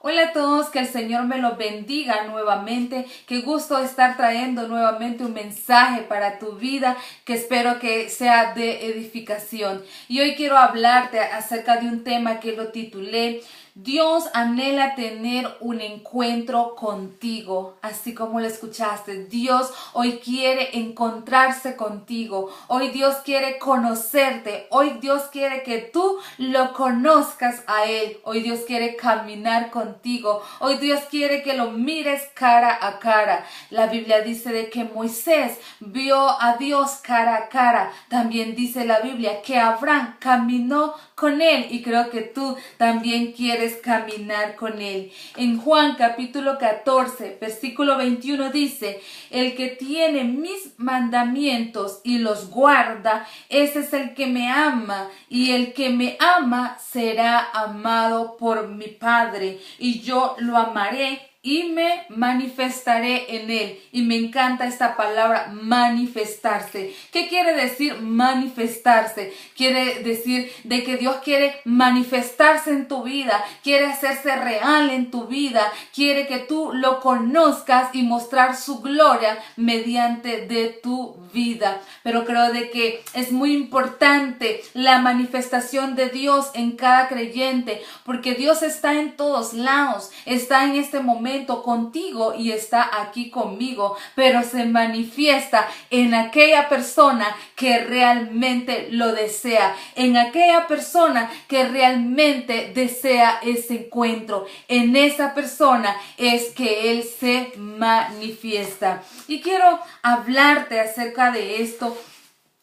Hola a todos, que el Señor me los bendiga nuevamente. Qué gusto estar trayendo nuevamente un mensaje para tu vida que espero que sea de edificación. Y hoy quiero hablarte acerca de un tema que lo titulé Dios anhela tener un encuentro contigo, así como lo escuchaste. Dios hoy quiere encontrarse contigo. Hoy Dios quiere conocerte. Hoy Dios quiere que tú lo conozcas a Él. Hoy Dios quiere caminar contigo. Hoy Dios quiere que lo mires cara a cara. La Biblia dice de que Moisés vio a Dios cara a cara. También dice la Biblia que Abraham caminó con Él, y creo que tú también quieres caminar con Él. En Juan capítulo 14, versículo 21 dice: el que tiene mis mandamientos y los guarda, ese es el que me ama, y el que me ama será amado por mi Padre, y yo lo amaré y me manifestaré en él. Y me encanta esta palabra, manifestarse. ¿Qué quiere decir manifestarse? Quiere decir de que Dios quiere manifestarse en tu vida, quiere hacerse real en tu vida, quiere que tú lo conozcas y mostrar su gloria mediante de tu vida. Pero creo de que es muy importante la manifestación de Dios en cada creyente, porque Dios está en todos lados, está en este momento contigo y está aquí conmigo, pero se manifiesta en aquella persona que realmente lo desea, en aquella persona que realmente desea ese encuentro. En esa persona es que Él se manifiesta. Y quiero hablarte acerca de esto.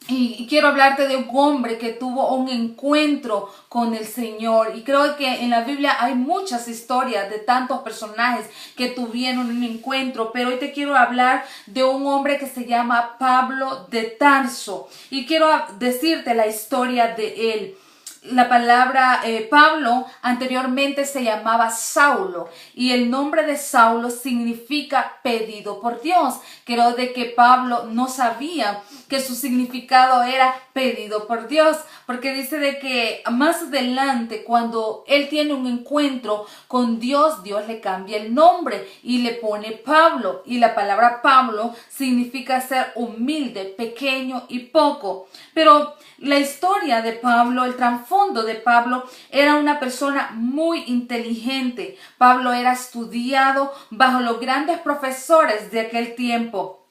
Y quiero hablarte de un hombre que tuvo un encuentro con el Señor. Y creo que en la Biblia hay muchas historias de tantos personajes que tuvieron un encuentro. Pero hoy te quiero hablar de un hombre que se llama Pablo de Tarso. Y quiero decirte la historia de él. La palabra Pablo anteriormente se llamaba Saulo, y el nombre de Saulo significa pedido por Dios. Creo de que Pablo no sabía que su significado era pedido por Dios, porque dice de que más adelante, cuando él tiene un encuentro con Dios, Dios le cambia el nombre y le pone Pablo, y la palabra Pablo significa ser humilde, pequeño y poco. Pero la historia de Pablo, el trasfondo de Pablo, era una persona muy inteligente. Pablo era estudiado bajo los grandes profesores de aquel tiempo.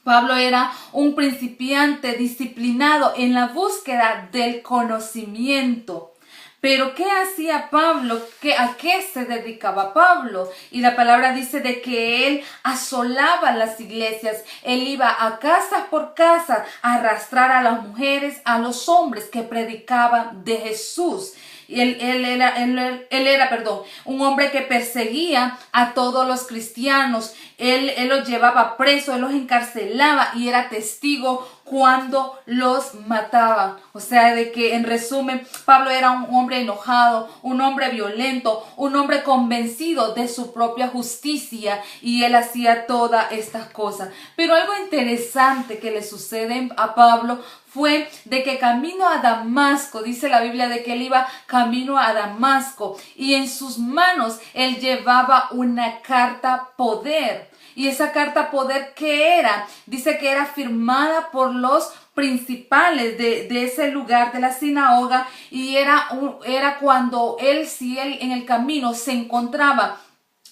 Pablo era un principiante disciplinado en la búsqueda del conocimiento. Pero ¿qué hacía Pablo? ¿A qué se dedicaba Pablo? Y la palabra dice de que él asolaba las iglesias. Él iba a casa por casa a arrastrar a las mujeres, a los hombres que predicaban de Jesús. Y él era un hombre que perseguía a todos los cristianos. Él los llevaba presos, él los encarcelaba y era testigo cuando los mataban. O sea, de que en resumen, Pablo era un hombre enojado, un hombre violento, un hombre convencido de su propia justicia, y él hacía todas estas cosas. Pero algo interesante que le sucede a Pablo fue de que camino a Damasco, dice la Biblia de que él iba camino a Damasco, y en sus manos él llevaba una carta poder. Y esa carta poder, ¿qué era? Dice que era firmada por los principales de ese lugar, de la sinagoga, y era cuando si él en el camino se encontraba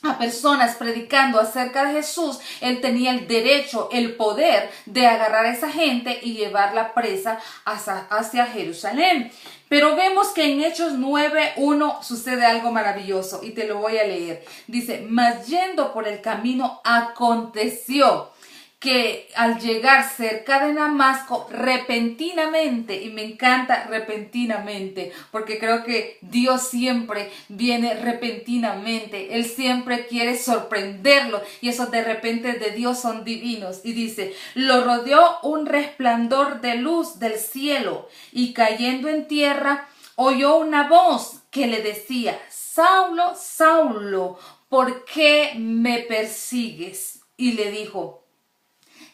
a personas predicando acerca de Jesús, él tenía el derecho, el poder de agarrar a esa gente y llevarla presa hacia Jerusalén. Pero vemos que en Hechos 9:1 sucede algo maravilloso, y te lo voy a leer. Dice: mas yendo por el camino aconteció que al llegar cerca de Damasco, repentinamente, y me encanta repentinamente, porque creo que Dios siempre viene repentinamente. Él siempre quiere sorprenderlo, y esos de repente de Dios son divinos. Y dice: lo rodeó un resplandor de luz del cielo, y cayendo en tierra, oyó una voz que le decía: Saulo, Saulo, ¿por qué me persigues? Y le dijo: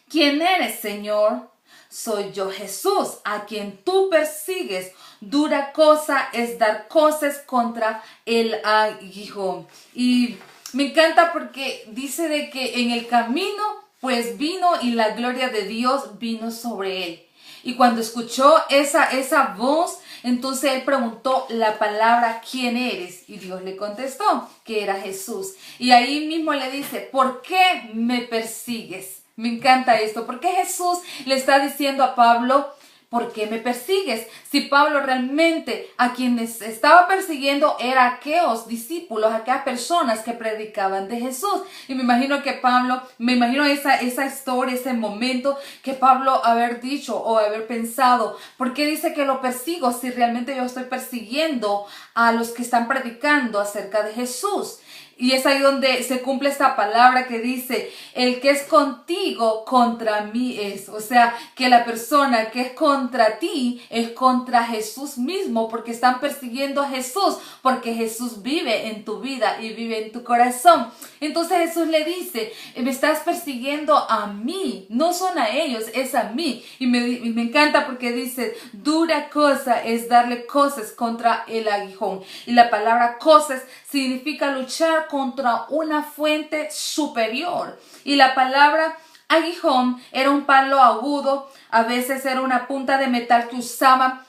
¿quién eres, Señor? soy yo Jesús, a quien tú persigues. Dura cosa es dar cosas contra el aguijón. Y me encanta porque dice de que en el camino pues vino y la gloria de Dios vino sobre él. Y cuando escuchó esa voz, entonces él preguntó la palabra, ¿quién eres? Y Dios le contestó que era Jesús. Y ahí mismo le dice, ¿por qué me persigues? Me encanta esto, porque Jesús le está diciendo a Pablo, ¿por qué me persigues? Si Pablo realmente a quienes estaba persiguiendo era aquellos discípulos, aquellas personas que predicaban de Jesús. Y me imagino que Pablo, me imagino esa historia, ese momento que Pablo haber dicho o haber pensado, ¿por qué dice que lo persigo si realmente yo estoy persiguiendo a los que están predicando acerca de Jesús? Y es ahí donde se cumple esta palabra que dice, el que es contigo contra mí es. O sea, que la persona que es contra ti es contra Jesús mismo, porque están persiguiendo a Jesús, porque Jesús vive en tu vida y vive en tu corazón. Entonces Jesús le dice, me estás persiguiendo a mí, no son a ellos, es a mí. Y me encanta porque dice, dura cosa es darle cosas contra el aguijón. Y la palabra cosas significa luchar contra una fuente superior. Y la palabra aguijón era un palo agudo, a veces era una punta de metal que usaban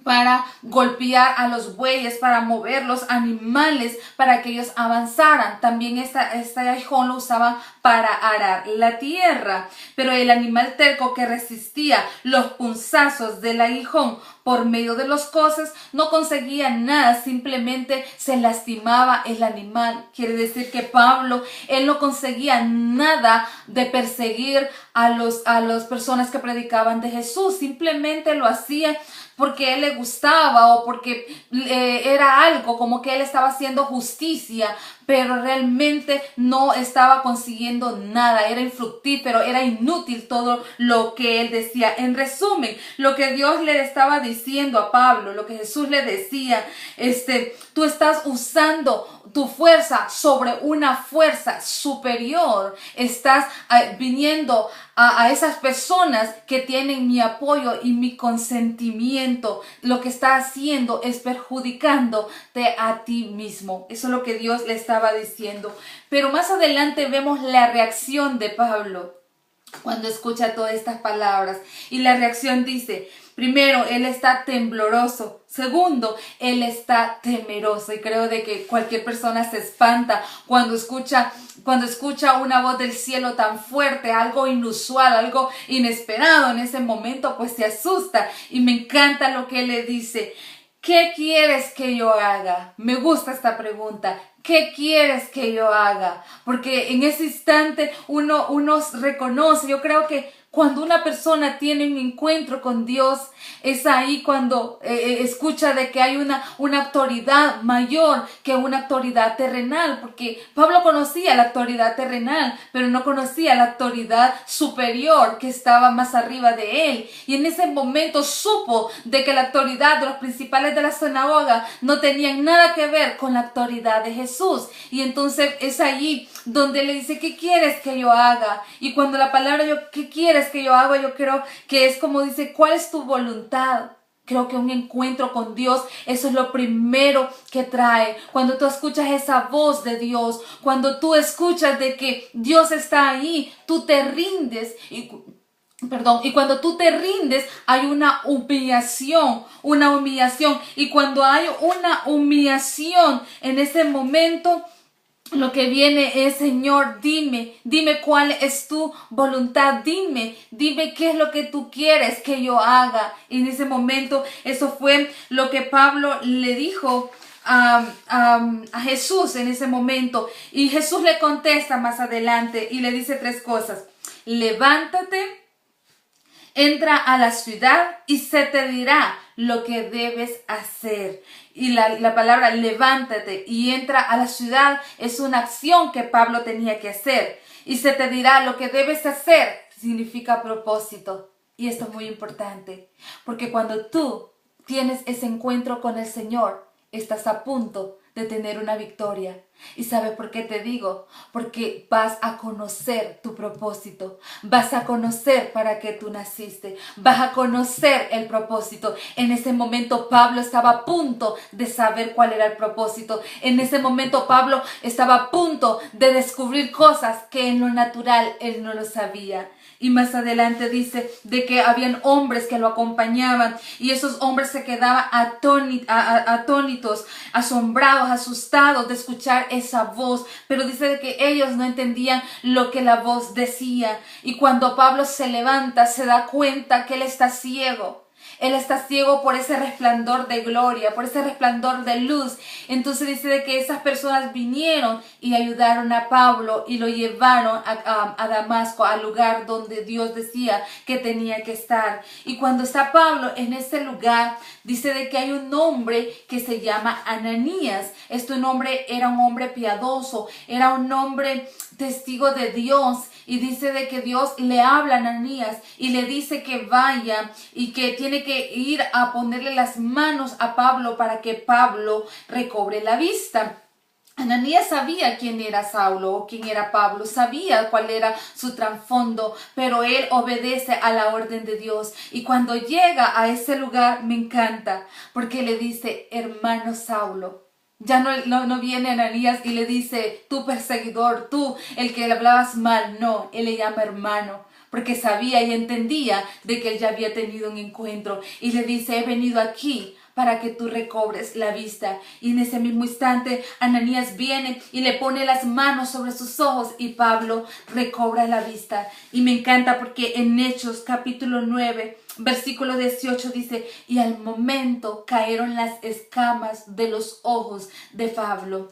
para golpear a los bueyes, para mover los animales, para que ellos avanzaran. También este aguijón lo usaban para arar la tierra. Pero el animal terco que resistía los punzazos del aguijón por medio de los cosas no conseguía nada, simplemente se lastimaba el animal. Quiere decir que Pablo, él no conseguía nada de perseguir a las personas que predicaban de Jesús, simplemente lo hacía porque a él le gustaba o porque era algo como que él estaba haciendo justicia, pero realmente no estaba consiguiendo nada, era infructífero, era inútil todo lo que él decía. En resumen, lo que Dios le estaba diciendo a Pablo, lo que Jesús le decía, tú estás usando tu fuerza sobre una fuerza superior, estás viniendo a esas personas que tienen mi apoyo y mi consentimiento. Lo que está haciendo es perjudicándote a ti mismo. Eso es lo que Dios le estaba diciendo. Pero más adelante vemos la reacción de Pablo cuando escucha todas estas palabras. Y la reacción dice, primero, él está tembloroso. Segundo, él está temeroso. Y creo de que cualquier persona se espanta cuando escucha una voz del cielo tan fuerte, algo inusual, algo inesperado. En ese momento, pues se asusta. Y me encanta lo que él le dice. ¿Qué quieres que yo haga? Me gusta esta pregunta. ¿Qué quieres que yo haga? Porque en ese instante uno reconoce, yo creo que cuando una persona tiene un encuentro con Dios, es ahí cuando escucha de que hay una autoridad mayor que una autoridad terrenal, porque Pablo conocía la autoridad terrenal, pero no conocía la autoridad superior que estaba más arriba de él. Y en ese momento supo de que la autoridad de los principales de la sinagoga no tenían nada que ver con la autoridad de Jesús. Y entonces es allí donde le dice, ¿qué quieres que yo haga? Y cuando la palabra ¿qué quieres que yo haga? Yo creo que es como dice, ¿cuál es tu voluntad? Creo que un encuentro con Dios, eso es lo primero que trae. Cuando tú escuchas esa voz de Dios, cuando tú escuchas de que Dios está ahí, tú te rindes y cuando tú te rindes hay una humillación. Y cuando hay una humillación, en ese momento lo que viene es, Señor, dime cuál es tu voluntad, dime qué es lo que tú quieres que yo haga. Y en ese momento, eso fue lo que Pablo le dijo a Jesús en ese momento. Y Jesús le contesta más adelante y le dice 3 cosas. Levántate, entra a la ciudad y se te dirá lo que debes hacer. Y la palabra levántate y entra a la ciudad es una acción que Pablo tenía que hacer. Y se te dirá lo que debes hacer significa propósito. Y esto es muy importante, porque cuando tú tienes ese encuentro con el Señor, estás a punto de tener una victoria. ¿Y sabe por qué te digo? Porque vas a conocer tu propósito, vas a conocer para qué tú naciste, vas a conocer el propósito. En ese momento Pablo estaba a punto de saber cuál era el propósito. En ese momento Pablo estaba a punto de descubrir cosas que en lo natural él no lo sabía. Y más adelante dice de que habían hombres que lo acompañaban y esos hombres se quedaban atónitos, asombrados, asustados de escuchar esa voz. Pero dice de que ellos no entendían lo que la voz decía. Y cuando Pablo se levanta, se da cuenta que él está ciego. Él está ciego por ese resplandor de gloria, por ese resplandor de luz. Entonces dice de que esas personas vinieron y ayudaron a Pablo y lo llevaron a Damasco, al lugar donde Dios decía que tenía que estar. Y cuando está Pablo en ese lugar, dice de que hay un hombre que se llama Ananías. Este hombre era un hombre piadoso, era un hombre testigo de Dios. Y dice de que Dios le habla a Ananías y le dice que vaya y que tiene que ir a ponerle las manos a Pablo para que Pablo recobre la vista. Ananías sabía quién era Saulo o quién era Pablo, sabía cuál era su trasfondo, pero él obedece a la orden de Dios. Y cuando llega a ese lugar me encanta porque le dice, hermano Saulo. Ya no viene Ananías y le dice, tú perseguidor, tú el que le hablabas mal. No, él le llama hermano, porque sabía y entendía de que él ya había tenido un encuentro. Y le dice, he venido aquí para que tú recobres la vista. Y en ese mismo instante Ananías viene y le pone las manos sobre sus ojos y Pablo recobra la vista. Y me encanta porque en Hechos capítulo 9, versículo 18 dice, y al momento cayeron las escamas de los ojos de Pablo.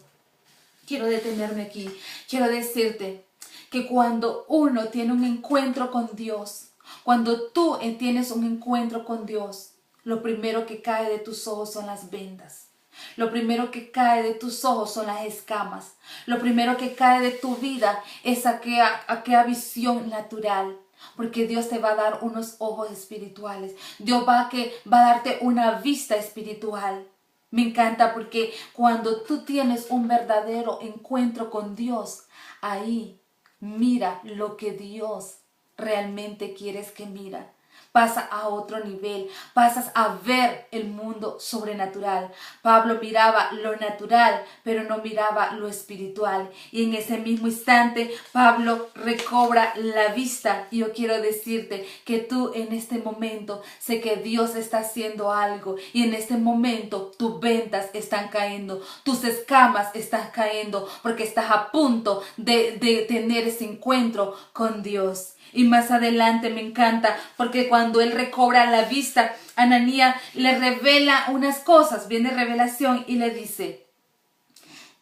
Quiero detenerme aquí. Quiero decirte que cuando uno tiene un encuentro con Dios, cuando tú tienes un encuentro con Dios, lo primero que cae de tus ojos son las vendas. Lo primero que cae de tus ojos son las escamas. Lo primero que cae de tu vida es aquella visión natural. Porque Dios te va a dar unos ojos espirituales. Dios va a darte una vista espiritual. Me encanta porque cuando tú tienes un verdadero encuentro con Dios, ahí mira lo que Dios realmente quieres que mira. Pasa a otro nivel, pasas a ver el mundo sobrenatural. Pablo miraba lo natural, pero no miraba lo espiritual. Y en ese mismo instante, Pablo recobra la vista. Y yo quiero decirte que tú en este momento, sé que Dios está haciendo algo. Y en este momento, tus ventas están cayendo, tus escamas están cayendo, porque estás a punto de tener ese encuentro con Dios. Y más adelante me encanta porque cuando él recobra la vista, Ananías le revela unas cosas, viene revelación y le dice,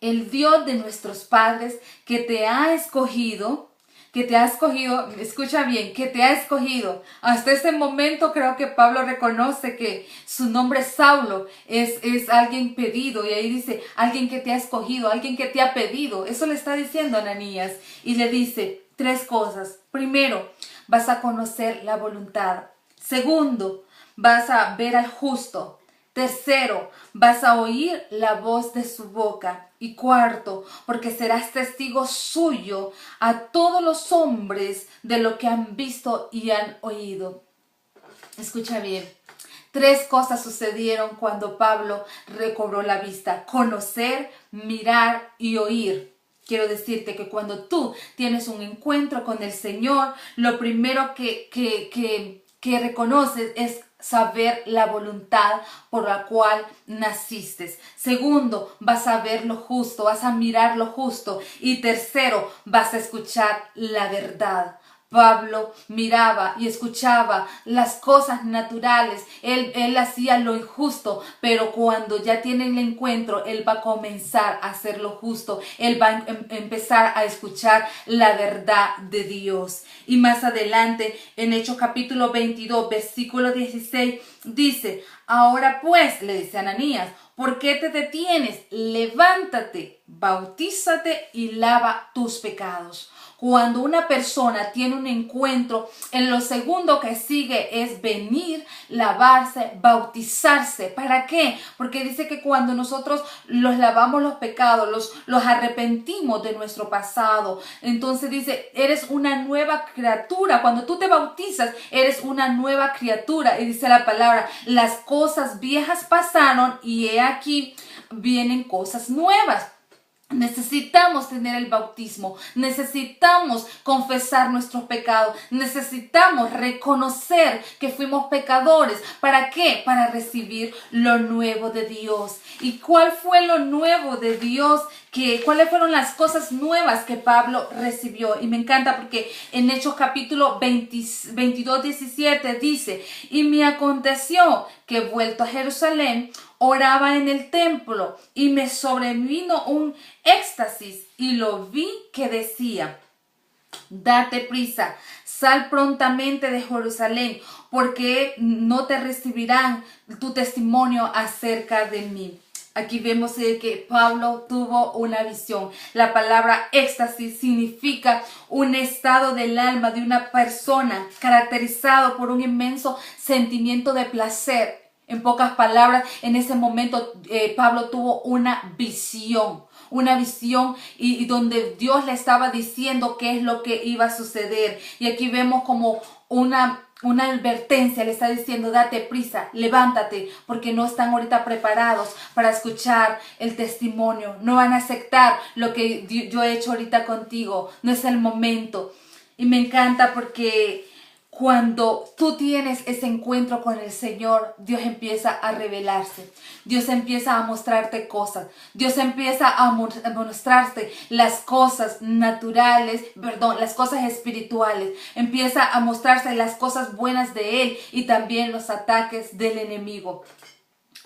el Dios de nuestros padres que te ha escogido, escucha bien, que te ha escogido. Hasta este momento creo que Pablo reconoce que su nombre Saulo es alguien pedido y ahí dice, alguien que te ha escogido, alguien que te ha pedido. Eso le está diciendo a Ananías y le dice, 3 cosas. Primero, vas a conocer la voluntad. Segundo, vas a ver al justo. Tercero, vas a oír la voz de su boca. Y cuarto, porque serás testigo suyo a todos los hombres de lo que han visto y han oído. Escucha bien. 3 cosas sucedieron cuando Pablo recobró la vista: conocer, mirar y oír. Quiero decirte que cuando tú tienes un encuentro con el Señor, lo primero que reconoces es saber la voluntad por la cual naciste. Segundo, vas a ver lo justo, vas a mirar lo justo. Y tercero, vas a escuchar la verdad. Pablo miraba y escuchaba las cosas naturales, él hacía lo injusto, pero cuando ya tiene el encuentro, él va a comenzar a hacer lo justo, él va a empezar a escuchar la verdad de Dios. Y más adelante, en Hechos capítulo 22, versículo 16, dice, ahora pues, le dice Ananías, ¿por qué te detienes? Levántate, bautízate y lava tus pecados. Cuando una persona tiene un encuentro, en lo segundo que sigue es venir, lavarse, bautizarse. ¿Para qué? Porque dice que cuando nosotros los lavamos los pecados, los arrepentimos de nuestro pasado, entonces dice, eres una nueva criatura. Cuando tú te bautizas, eres una nueva criatura. Y dice la palabra, las cosas viejas pasaron y he aquí vienen cosas nuevas. Necesitamos tener el bautismo, necesitamos confesar nuestros pecados, necesitamos reconocer que fuimos pecadores. ¿Para qué? Para recibir lo nuevo de Dios. ¿Y cuál fue lo nuevo de Dios? ¿Cuáles fueron las cosas nuevas que Pablo recibió? Y me encanta porque en Hechos capítulo 22, 17 dice, y me aconteció que vuelto a Jerusalén, oraba en el templo y me sobrevino un éxtasis y lo vi que decía, date prisa, sal prontamente de Jerusalén, porque no te recibirán tu testimonio acerca de mí. Aquí vemos que Pablo tuvo una visión. La palabra éxtasis significa un estado del alma de una persona caracterizado por un inmenso sentimiento de placer. En pocas palabras, en ese momento Pablo tuvo una visión y donde Dios le estaba diciendo qué es lo que iba a suceder. Y aquí vemos como una advertencia, le está diciendo, date prisa, levántate, porque no están ahorita preparados para escuchar el testimonio, no van a aceptar lo que yo he hecho ahorita contigo, no es el momento. Y me encanta porque cuando tú tienes ese encuentro con el Señor, Dios empieza a revelarse. Dios empieza a mostrarte cosas. Dios empieza a mostrarte las cosas naturales, las cosas espirituales. Empieza a mostrarse las cosas buenas de Él y también los ataques del enemigo.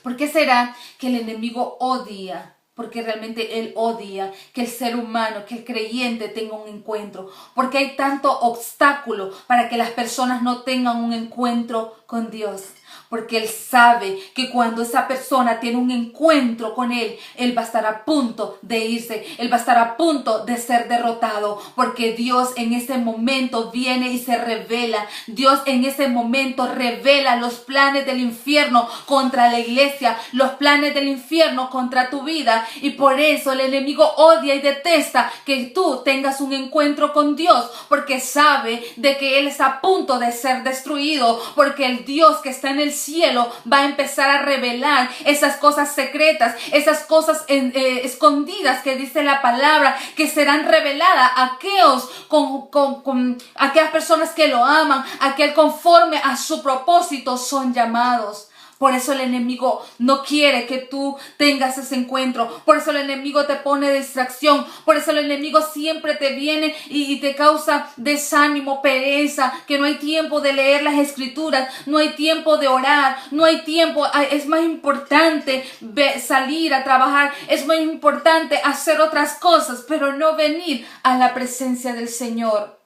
¿Por qué será que el enemigo odia? Porque realmente él odia que el ser humano, que el creyente tenga un encuentro. Porque hay tanto obstáculo para que las personas no tengan un encuentro con Dios. Porque Él sabe que cuando esa persona tiene un encuentro con Él, Él va a estar a punto de irse. Él va a estar a punto de ser derrotado. Porque Dios en ese momento viene y se revela. Dios en ese momento revela los planes del infierno contra la iglesia. Los planes del infierno contra tu vida. Y por eso el enemigo odia y detesta que tú tengas un encuentro con Dios. Porque sabe de que Él está a punto de ser destruido. Porque el Dios que está en el cielo va a empezar a revelar esas cosas secretas, esas cosas escondidas que dice la palabra, que serán reveladas a aquellos con aquellas personas que lo aman, aquel conforme a su propósito son llamados. Por eso el enemigo no quiere que tú tengas ese encuentro. Por eso el enemigo te pone distracción. Por eso el enemigo siempre te viene y te causa desánimo, pereza, que no hay tiempo de leer las escrituras, no hay tiempo de orar, no hay tiempo. Es más importante salir a trabajar, es más importante hacer otras cosas, pero no venir a la presencia del Señor.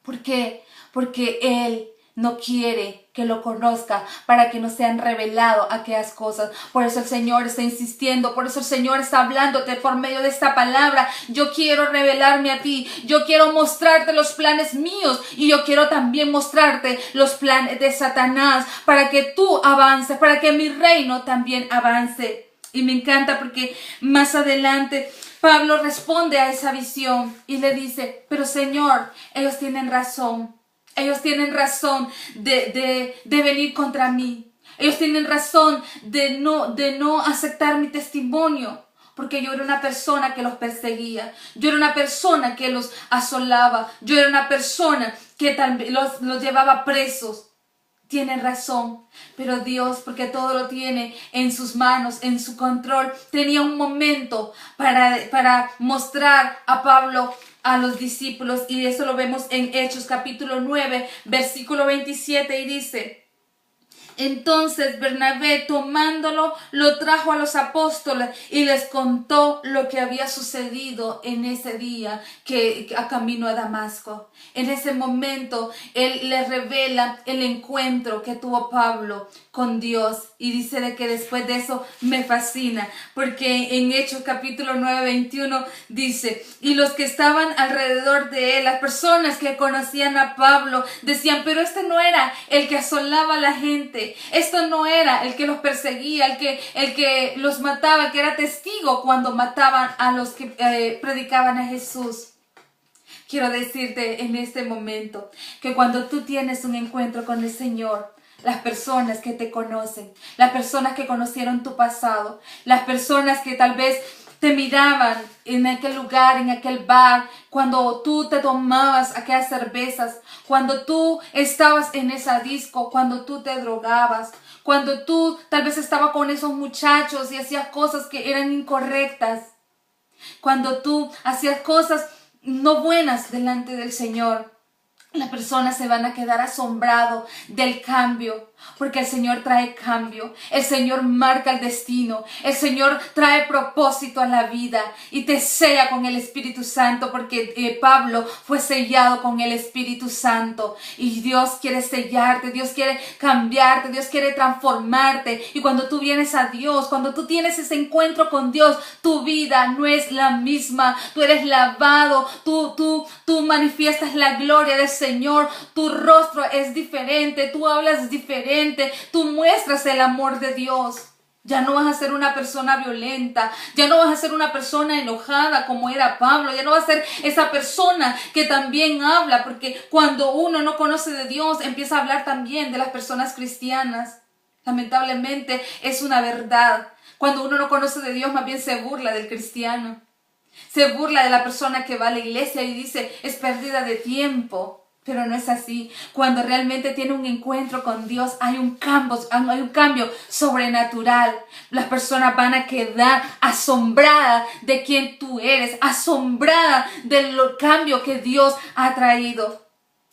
¿Por qué? Porque Él no quiere que lo conozca para que no sean reveladas aquellas cosas. Por eso el Señor está insistiendo, por eso el Señor está hablándote por medio de esta palabra. Yo quiero revelarme a ti, yo quiero mostrarte los planes míos y yo quiero también mostrarte los planes de Satanás para que tú avances, para que mi reino también avance. Y me encanta porque más adelante Pablo responde a esa visión y le dice, pero Señor, ellos tienen razón. Ellos tienen razón de venir contra mí. Ellos tienen razón de no aceptar mi testimonio. Porque yo era una persona que los perseguía. Yo era una persona que los asolaba. Yo era una persona que los llevaba presos. Tienen razón, pero Dios, porque todo lo tiene en sus manos, en su control, tenía un momento para mostrar a Pablo a los discípulos, y eso lo vemos en Hechos capítulo 9, versículo 27, y dice, Entonces Bernabé, tomándolo, lo trajo a los apóstoles y les contó lo que había sucedido en ese día que a camino a Damasco. En ese momento él les revela el encuentro que tuvo Pablo con Dios, y dice de que después de eso me fascina, porque en Hechos capítulo 9:21 dice: y los que estaban alrededor de él, las personas que conocían a Pablo, decían: pero este no era el que asolaba a la gente, esto no era el que los perseguía, el que los mataba, que era testigo cuando mataban a los que predicaban a Jesús. Quiero decirte en este momento que cuando tú tienes un encuentro con el Señor, las personas que te conocen, las personas que conocieron tu pasado, las personas que tal vez te miraban en aquel lugar, en aquel bar, cuando tú te tomabas aquellas cervezas, cuando tú estabas en esa disco, cuando tú te drogabas, cuando tú tal vez estabas con esos muchachos y hacías cosas que eran incorrectas, cuando tú hacías cosas no buenas delante del Señor. Las personas se van a quedar asombrados del cambio, porque el Señor trae cambio, el Señor marca el destino, el Señor trae propósito a la vida y te sella con el Espíritu Santo, porque Pablo fue sellado con el Espíritu Santo y Dios quiere sellarte, Dios quiere cambiarte, Dios quiere transformarte. Y cuando tú vienes a Dios, cuando tú tienes ese encuentro con Dios, tu vida no es la misma, tú eres lavado, tú manifiestas la gloria del Señor, tu rostro es diferente, tú hablas diferente, tú muestras el amor de Dios. Ya no vas a ser una persona violenta, ya no vas a ser una persona enojada como era Pablo, ya no vas a ser esa persona que también habla, porque cuando uno no conoce de Dios empieza a hablar también de las personas cristianas. Lamentablemente es una verdad. Cuando uno no conoce de Dios, más bien se burla del cristiano. Se burla de la persona que va a la iglesia y dice: es pérdida de tiempo. Pero no es así. Cuando realmente tiene un encuentro con Dios, hay un cambio sobrenatural. Las personas van a quedar asombradas de quién tú eres, asombradas del cambio que Dios ha traído.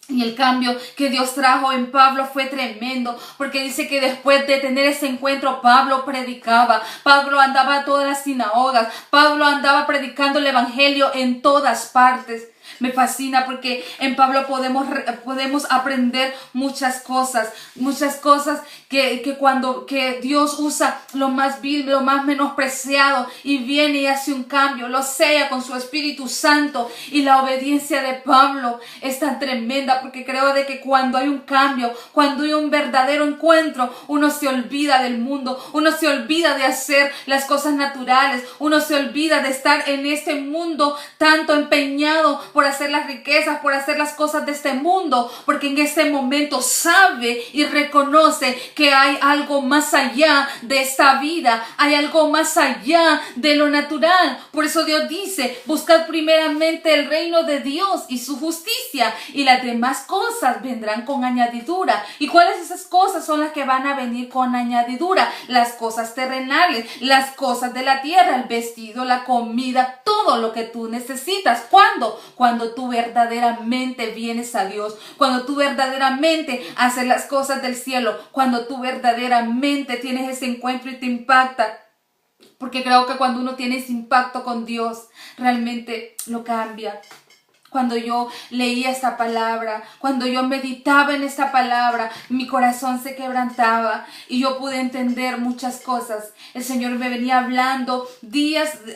Y el cambio que Dios trajo en Pablo fue tremendo, porque dice que después de tener ese encuentro, Pablo predicaba, Pablo andaba a todas las sinagogas, Pablo andaba predicando el evangelio en todas partes. Me fascina porque en Pablo podemos aprender muchas cosas que Dios usa lo más vil, lo más menospreciado, y viene y hace un cambio, lo sella con su Espíritu Santo. Y la obediencia de Pablo es tan tremenda, porque creo de que cuando hay un cambio, cuando hay un verdadero encuentro, uno se olvida del mundo, uno se olvida de hacer las cosas naturales, uno se olvida de estar en este mundo tanto empeñado por hacer las riquezas, por hacer las cosas de este mundo, porque en este momento sabe y reconoce que hay algo más allá de esta vida, hay algo más allá de lo natural. Por eso Dios dice: buscad primeramente el reino de Dios y su justicia, y las demás cosas vendrán con añadidura. ¿Y cuáles esas cosas son las que van a venir con añadidura? Las cosas terrenales, las cosas de la tierra, el vestido, la comida, todo lo que tú necesitas. ¿Cuándo? Cuando tú verdaderamente vienes a Dios, cuando tú verdaderamente haces las cosas del cielo, cuando tú verdaderamente tienes ese encuentro y te impacta. Porque creo que cuando uno tiene ese impacto con Dios, realmente lo cambia. Cuando yo leía esta palabra, cuando yo meditaba en esta palabra, mi corazón se quebrantaba y yo pude entender muchas cosas. El Señor me venía hablando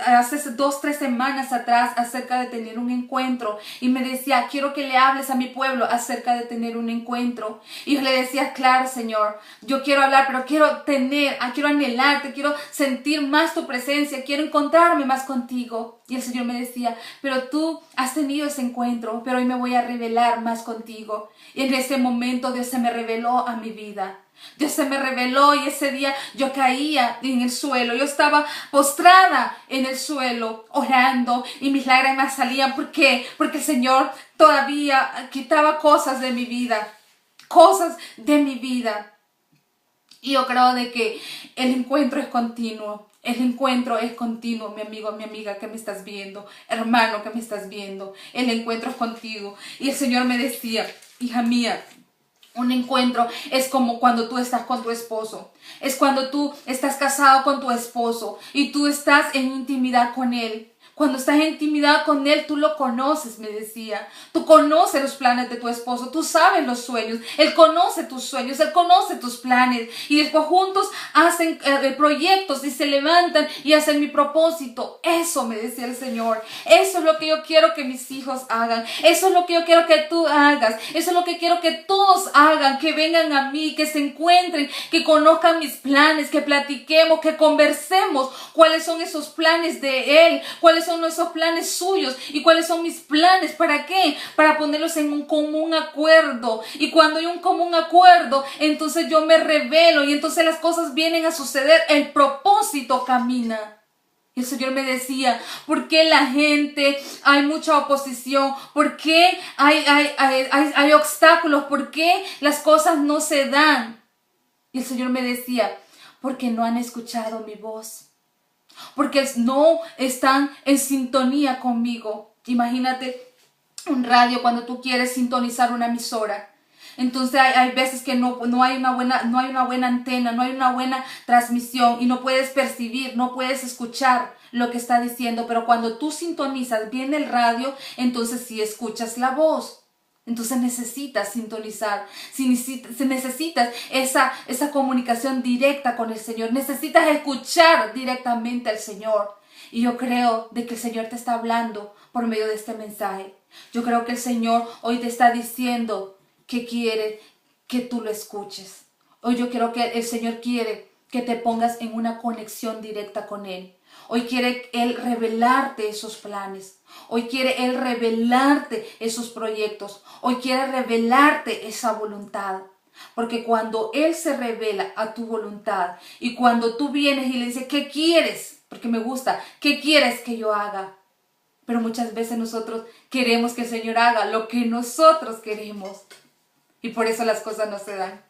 hace 2-3 semanas atrás acerca de tener un encuentro, y me decía: quiero que le hables a mi pueblo acerca de tener un encuentro. Y yo le decía: claro, Señor, yo quiero hablar, pero quiero anhelarte, quiero sentir más tu presencia, quiero encontrarme más contigo. Y el Señor me decía: pero tú has tenido ese encuentro, pero hoy me voy a revelar más contigo. Y en ese momento Dios se me reveló a mi vida. Dios se me reveló, y ese día yo caía en el suelo. Yo estaba postrada en el suelo orando y mis lágrimas salían. ¿Por qué? Porque el Señor todavía quitaba cosas de mi vida. Cosas de mi vida. Y yo creo de que el encuentro es continuo. El encuentro es continuo, mi amigo, mi amiga que me estás viendo, hermano que me estás viendo. El encuentro es contigo. Y el Señor me decía: hija mía, Un encuentro es como cuando tú estás con tu esposo. Es cuando tú estás casado con tu esposo y tú estás en intimidad con él. Cuando estás en intimidad con él, tú lo conoces, me decía. Tú conoces los planes de tu esposo, tú sabes los sueños. Él conoce tus sueños, él conoce tus planes. Y después juntos hacen proyectos y se levantan y hacen mi propósito. Eso me decía el Señor. Eso es lo que yo quiero que mis hijos hagan. Eso es lo que yo quiero que tú hagas. Eso es lo que quiero que todos hagan. Que vengan a mí, que se encuentren, que conozcan mis planes, que platiquemos, que conversemos cuáles son esos planes de Él, cuáles son esos planes suyos y cuáles son mis planes. ¿Para qué? Para ponerlos en un común acuerdo. Y cuando hay un común acuerdo, entonces yo me revelo y entonces las cosas vienen a suceder. El propósito camina. Y el Señor me decía, ¿por qué la gente, hay mucha oposición? ¿Por qué hay obstáculos? ¿Por qué las cosas no se dan? Y el Señor me decía, porque no han escuchado mi voz. Porque no están en sintonía conmigo. Imagínate un radio cuando tú quieres sintonizar una emisora. Entonces hay veces que no hay una buena antena, no hay una buena transmisión y no puedes percibir, no puedes escuchar lo que está diciendo. Pero cuando tú sintonizas bien el radio, entonces sí escuchas la voz. Entonces necesitas sintonizar, si necesitas esa comunicación directa con el Señor, necesitas escuchar directamente al Señor. Y yo creo de que el Señor te está hablando por medio de este mensaje. Yo creo que el Señor hoy te está diciendo que quiere que tú lo escuches. Hoy yo creo que el Señor quiere que te pongas en una conexión directa con Él. Hoy quiere Él revelarte esos planes. Hoy quiere Él revelarte esos proyectos. Hoy quiere revelarte esa voluntad. Porque cuando Él se revela a tu voluntad y cuando tú vienes y le dices, ¿qué quieres? Porque me gusta, ¿qué quieres que yo haga? Pero muchas veces nosotros queremos que el Señor haga lo que nosotros queremos. Y por eso las cosas no se dan.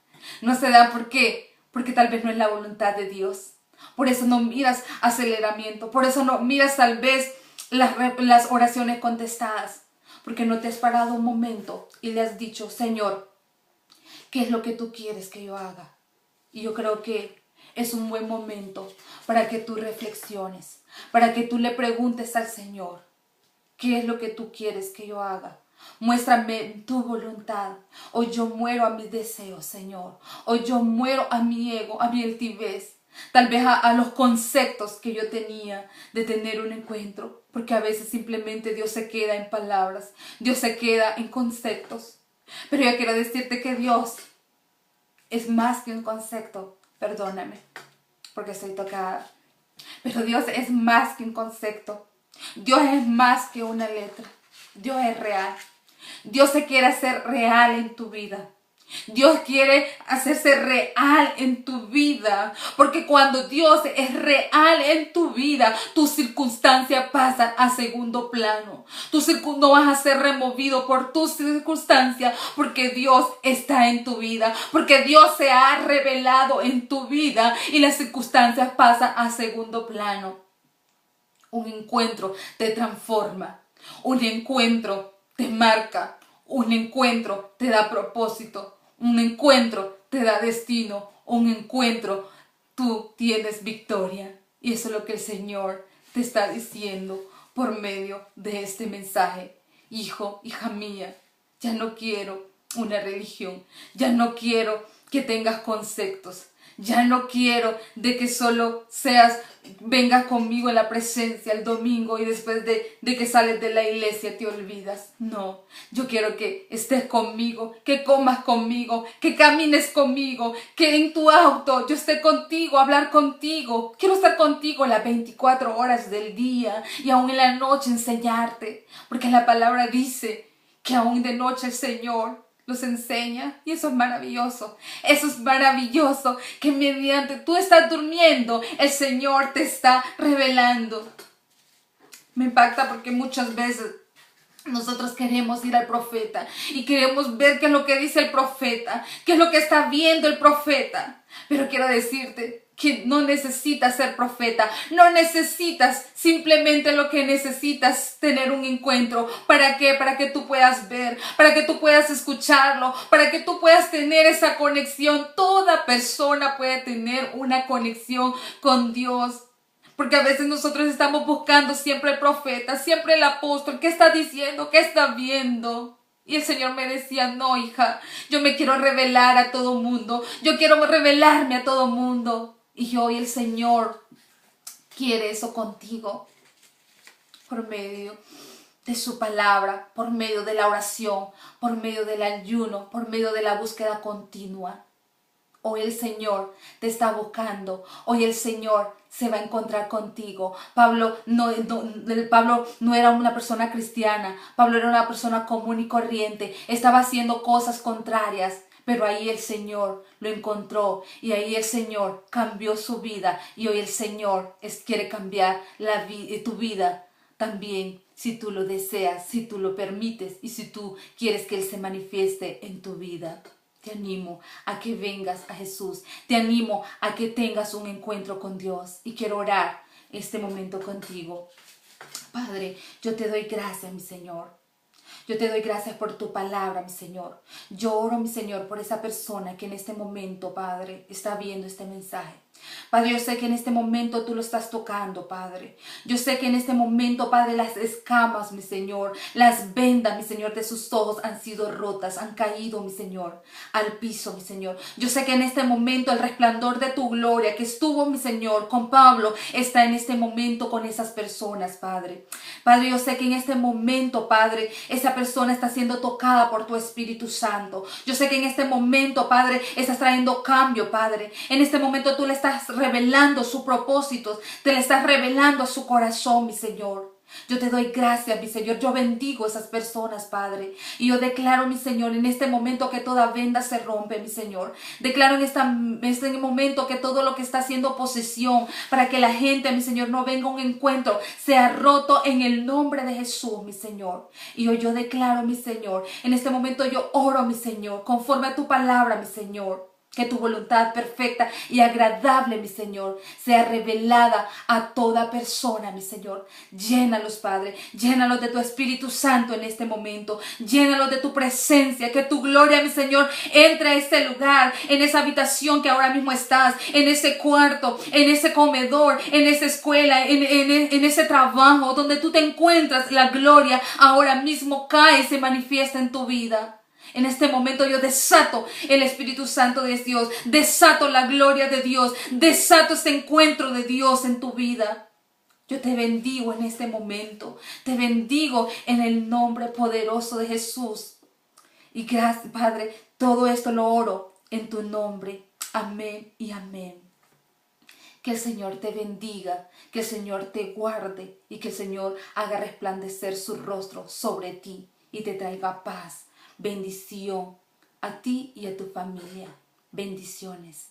No se dan, ¿por qué? Porque tal vez no es la voluntad de Dios. Por eso no miras aceleramiento. Por eso no miras tal vez las oraciones contestadas. Porque no te has parado un momento y le has dicho, Señor, ¿qué es lo que tú quieres que yo haga? Y yo creo que es un buen momento para que tú reflexiones. Para que tú le preguntes al Señor, ¿qué es lo que tú quieres que yo haga? Muéstrame tu voluntad. Hoy yo muero a mis deseos, Señor. Hoy yo muero a mi ego, a mi altivez. Tal vez a los conceptos que yo tenía de tener un encuentro. Porque a veces simplemente Dios se queda en palabras. Dios se queda en conceptos. Pero yo quiero decirte que Dios es más que un concepto. Perdóname, porque estoy tocada. Pero Dios es más que un concepto. Dios es más que una letra. Dios es real. Dios se quiere hacer real en tu vida. Dios quiere hacerse real en tu vida. Porque cuando Dios es real en tu vida, tus circunstancias pasan a segundo plano. No vas a ser removido por tus circunstancias porque Dios está en tu vida. Porque Dios se ha revelado en tu vida y las circunstancias pasan a segundo plano. Un encuentro te transforma. Un encuentro te marca. Un encuentro te da propósito. Un encuentro te da destino. Un encuentro tú tienes victoria. Y eso es lo que el Señor te está diciendo por medio de este mensaje. Hijo, hija mía, ya no quiero una religión. Ya no quiero que tengas conceptos. Ya no quiero de que solo vengas conmigo en la presencia el domingo y después de que sales de la iglesia te olvidas. No, yo quiero que estés conmigo, que comas conmigo, que camines conmigo, que en tu auto yo esté contigo, hablar contigo. Quiero estar contigo las 24 horas del día y aún en la noche enseñarte. Porque la palabra dice que aún de noche el Señor los enseña y eso es maravilloso. Eso es maravilloso que mediante tú estás durmiendo, el Señor te está revelando. Me impacta porque muchas veces nosotros queremos ir al profeta y queremos ver qué es lo que dice el profeta, qué es lo que está viendo el profeta. Pero quiero decirte que no necesitas ser profeta, no necesitas, simplemente lo que necesitas tener un encuentro. ¿Para qué? Para que tú puedas ver, para que tú puedas escucharlo, para que tú puedas tener esa conexión. Toda persona puede tener una conexión con Dios. Porque a veces nosotros estamos buscando siempre el profeta, siempre el apóstol. ¿Qué está diciendo? ¿Qué está viendo? Y el Señor me decía, no, hija, yo me quiero revelar a todo mundo. Yo quiero revelarme a todo mundo. Y hoy el Señor quiere eso contigo. Por medio de su palabra, por medio de la oración, por medio del ayuno, por medio de la búsqueda continua. Hoy el Señor te está buscando. Hoy el Señor se va a encontrar contigo. Pablo no era una persona cristiana. Pablo era una persona común y corriente. Estaba haciendo cosas contrarias. Pero ahí el Señor lo encontró y ahí el Señor cambió su vida. Y hoy el Señor quiere cambiar tu vida también, si tú lo deseas, si tú lo permites y si tú quieres que Él se manifieste en tu vida. Te animo a que vengas a Jesús. Te animo a que tengas un encuentro con Dios. Y quiero orar este momento contigo. Padre, yo te doy gracias, mi Señor. Yo te doy gracias por tu palabra, mi Señor. Yo oro, mi Señor, por esa persona que en este momento, Padre, está viendo este mensaje. Padre, yo sé que en este momento tú lo estás tocando, Padre. Yo sé que en este momento, Padre, las escamas, mi Señor, las vendas, mi Señor, de sus ojos han sido rotas, han caído, mi Señor, al piso, mi Señor. Yo sé que en este momento el resplandor de tu gloria que estuvo, mi Señor, con Pablo, está en este momento con esas personas, Padre. Padre, yo sé que en este momento, Padre, esa persona está siendo tocada por tu Espíritu Santo. Yo sé que en este momento, Padre, estás trayendo cambio, Padre. En este momento tú le estás revelando sus propósitos, te le estás revelando a su corazón, mi Señor. Yo te doy gracias, mi Señor. Yo bendigo a esas personas, Padre. Y yo declaro, mi Señor, en este momento que toda venda se rompe, mi Señor. Declaro en este momento que todo lo que está haciendo posesión para que la gente, mi Señor, no venga a un encuentro, sea roto en el nombre de Jesús, mi Señor. Y hoy yo declaro, mi Señor, en este momento yo oro, mi Señor, conforme a tu palabra, mi Señor. Que tu voluntad perfecta y agradable, mi Señor, sea revelada a toda persona, mi Señor. Llénalos, Padre. Llénalos de tu Espíritu Santo en este momento. Llénalos de tu presencia. Que tu gloria, mi Señor, entre a este lugar, en esa habitación que ahora mismo estás, en ese cuarto, en ese comedor, en esa escuela, en ese trabajo donde tú te encuentras. La gloria ahora mismo cae y se manifiesta en tu vida. En este momento yo desato el Espíritu Santo de Dios, desato la gloria de Dios, desato este encuentro de Dios en tu vida. Yo te bendigo en este momento, te bendigo en el nombre poderoso de Jesús. Y gracias, Padre, todo esto lo oro en tu nombre. Amén y amén. Que el Señor te bendiga, que el Señor te guarde y que el Señor haga resplandecer su rostro sobre ti y te traiga paz. Bendición a ti y a tu familia. Bendiciones.